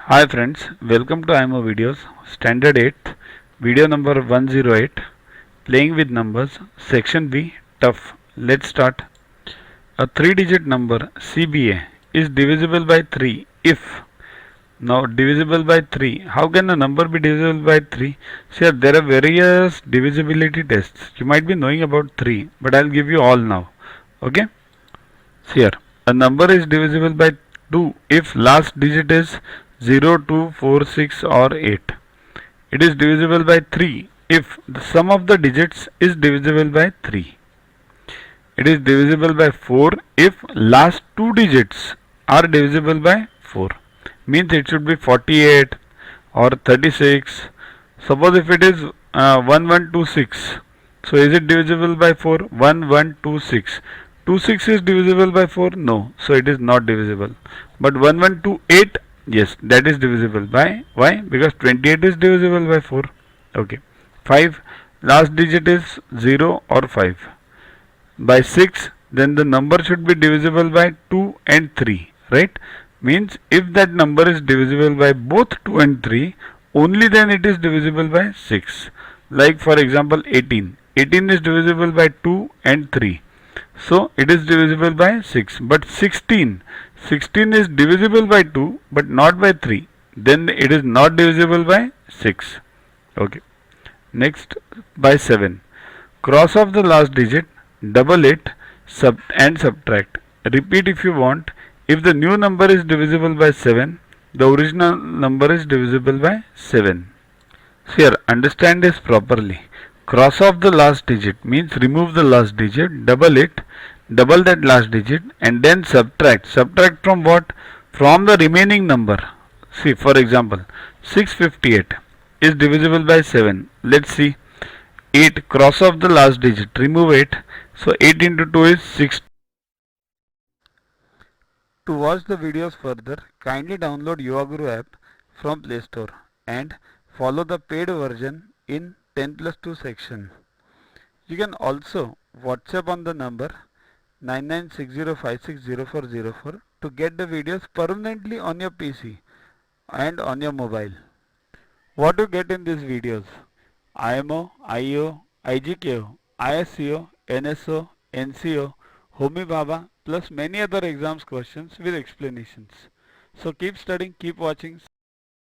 Hi friends, welcome to IMO videos, Standard 8, video number 108, playing with numbers, section B, tough. Let's start. A 3-digit number CBA is divisible by 3 if. Now divisible by 3. How can a number be divisible by 3? See, there are various divisibility tests. You might be knowing about 3, but I'll give you all now. Okay? See here, a number is divisible by 2 if last digit is 0, 2, 4, 6 or 8. It is divisible by 3 if the sum of the digits is divisible by 3. It is divisible by 4 if last two digits are divisible by 4. Means it should be 48 or 36. Suppose if it is 1126. So is it divisible by 4? 1126. 26 is divisible by 4? No. So it is not divisible. But 1128, yes, that is divisible by, why? Because 28 is divisible by 4. Okay. 5, last digit is 0 or 5. By 6, then the number should be divisible by 2 and 3, right? Means if that number is divisible by both 2 and 3, only then it is divisible by 6. Like for example 18. 18 is divisible by 2 and 3. So it is divisible by 6. But 16 is divisible by 2 but not by 3. Then it is not divisible by 6. Okay. Next, by 7. Cross off the last digit, double it, and subtract. Repeat if you want. If the new number is divisible by 7, the original number is divisible by 7. So here, understand this properly. Cross off the last digit means remove the last digit, double it, double that last digit, and then subtract. Subtract from what? From the remaining number. See, for example, 658 is divisible by 7. Let's see. 8, cross off the last digit, remove 8. So 8 into 2 is 6. To watch the videos further, kindly download YuvaGuru app from Play Store and follow the paid version in 10+2 section. You can also WhatsApp on the number 9960560404 to get the videos permanently on your PC and on your mobile. What you get in these videos? IMO, IO, IGKO, ISCO, NSO, NCO, Homi Bhabha plus many other exams questions with explanations. So keep studying, keep watching.